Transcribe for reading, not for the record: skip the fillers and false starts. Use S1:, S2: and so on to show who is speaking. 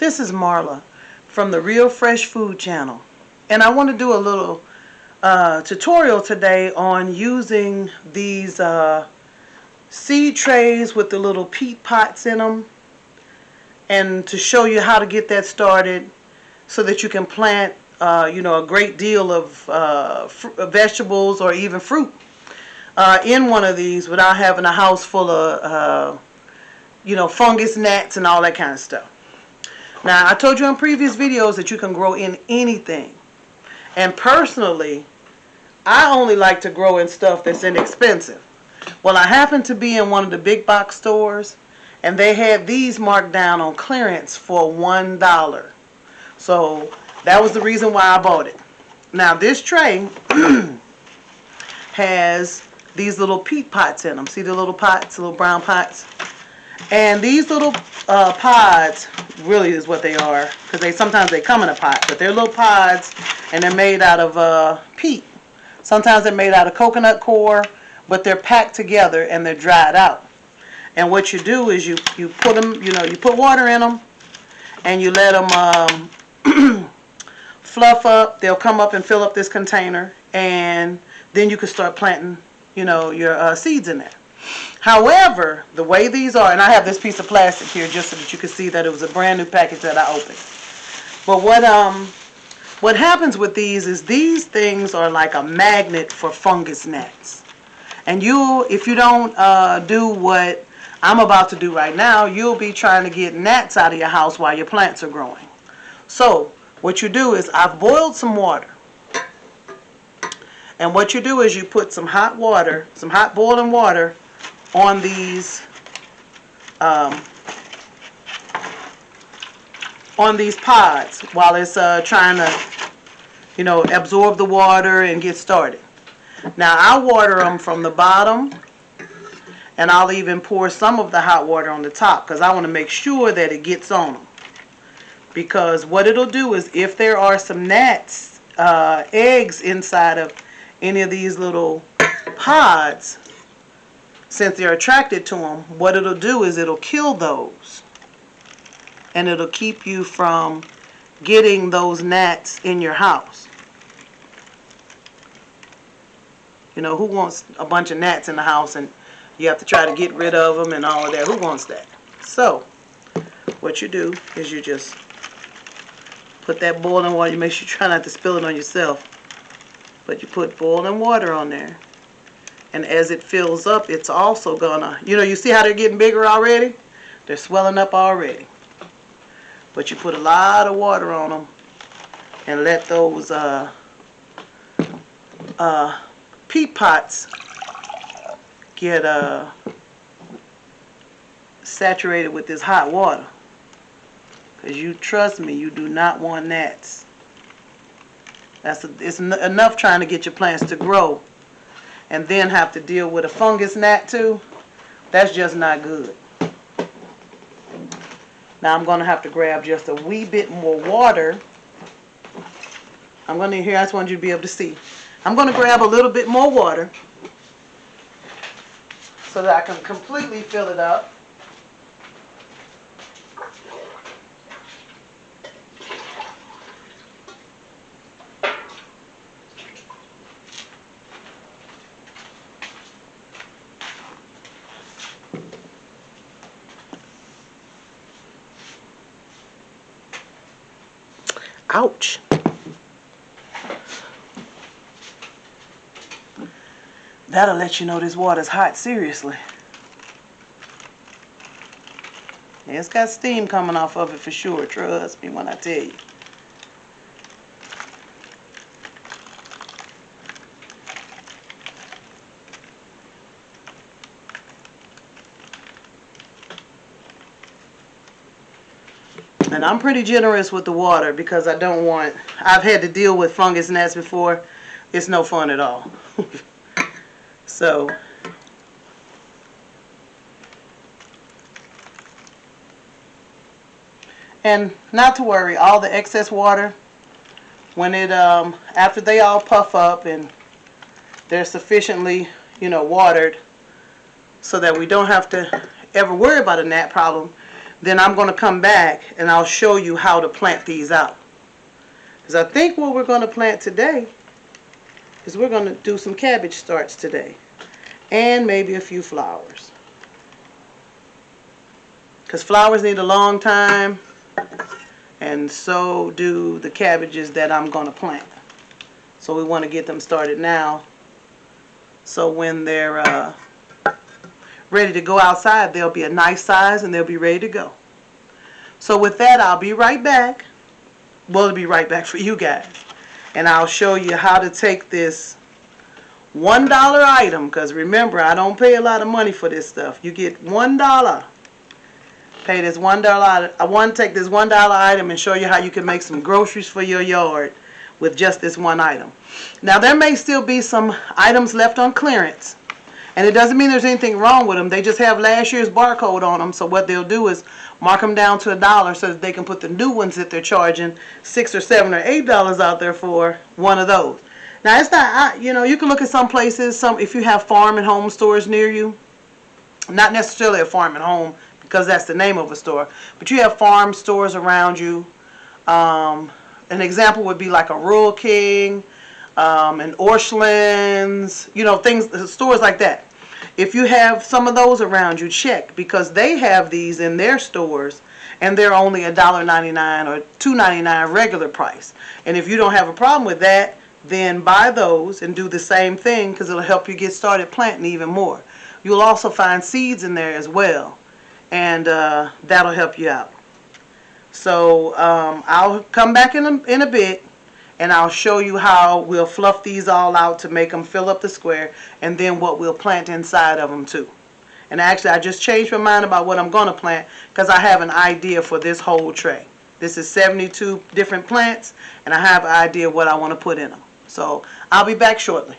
S1: This is Marla from the Real Fresh Food channel, and I want to do a little tutorial today on using these seed trays with the little peat pots in them, and to show you how to get that started so that you can plant a great deal of vegetables or even fruit in one of these without having a house full of fungus gnats and all that kind of stuff. Now, I told you in previous videos that you can grow in anything. And personally, I only like to grow in stuff that's inexpensive. Well, I happened to be in one of the big box stores, and they had these marked down on clearance for $1. So that was the reason why I bought it. Now, this tray has these little peat pots in them. See the little pots, little brown pots? And these little pods really is what they are, because sometimes they come in a pot, but they're little pods, and they're made out of peat. Sometimes they're made out of coconut core, but they're packed together and they're dried out. And what you do is you put them, you put water in them, and you let them fluff up. They'll come up and fill up this container, and then you can start planting, your seeds in there. However, the way these are, and I have this piece of plastic here just so that you can see that it was a brand new package that I opened. But what happens with these is these things are like a magnet for fungus gnats. And if you don't do what I'm about to do right now, you'll be trying to get gnats out of your house while your plants are growing. So what you do is, I've boiled some water. And what you do is you put some hot water, some hot boiling water on these pods while it's trying to absorb the water and get started. Now, I water them from the bottom, and I'll even pour some of the hot water on the top because I want to make sure that it gets on them. Because what it'll do is, if there are some gnats, eggs inside of any of these little pods, since they're attracted to them, what it'll do is it'll kill those. And it'll keep you from getting those gnats in your house. Who wants a bunch of gnats in the house and you have to try to get rid of them and all of that? Who wants that? So, what you do is you just put that boiling water. You make sure you try not to spill it on yourself. But you put boiling water on there. And as it fills up, it's also gonna, you see how they're getting bigger already? They're swelling up already. But you put a lot of water on them and let those peat pots get saturated with this hot water. Because trust me, you do not want gnats. It's enough trying to get your plants to grow, and then have to deal with a fungus gnat too. That's just not good. Now I'm going to have to grab just a wee bit more water. I just want you to be able to see. I'm going to grab a little bit more water so that I can completely fill it up. Ouch. That'll let you know this water's hot, seriously. Yeah, it's got steam coming off of it for sure, trust me when I tell you. And I'm pretty generous with the water because I've had to deal with fungus gnats before. It's no fun at all. So, and not to worry, all the excess water, when after they all puff up and they're sufficiently, watered so that we don't have to ever worry about a gnat problem, then I'm going to come back and I'll show you how to plant these out. Because I think what we're going to plant today is we're going to do some cabbage starts today. And maybe a few flowers. Because flowers need a long time. And so do the cabbages that I'm going to plant. So we want to get them started now. So when they're ready to go outside, they'll be a nice size and they'll be ready to go. So with that, I'll be right back. Well, it'll be right back for you guys. And I'll show you how to take this $1 item, because remember, I don't pay a lot of money for this stuff. You get $1. Pay this $1. I want to take this $1 item and show you how you can make some groceries for your yard with just this one item. Now, there may still be some items left on clearance. And it doesn't mean there's anything wrong with them. They just have last year's barcode on them. So what they'll do is mark them down to $1 so that they can put the new ones that they're charging $6 or $7 or $8 out there for one of those. Now it's not, you know, you can look at some places, if you have farm and home stores near you, not necessarily a farm and home because that's the name of a store, but you have farm stores around you. An example would be like a Rural King, and Orchlands, you know, stores like that. If you have some of those around you, check, because they have these in their stores and they're only $1.99 or $2.99 regular price. And if you don't have a problem with that, then buy those and do the same thing, because it'll help you get started planting even more. You'll also find seeds in there as well, and that'll help you out. So I'll come back in a bit, and I'll show you how we'll fluff these all out to make them fill up the square, and then what we'll plant inside of them too. And actually, I just changed my mind about what I'm going to plant, because I have an idea for this whole tray. This is 72 different plants, and I have an idea what I want to put in them. So I'll be back shortly.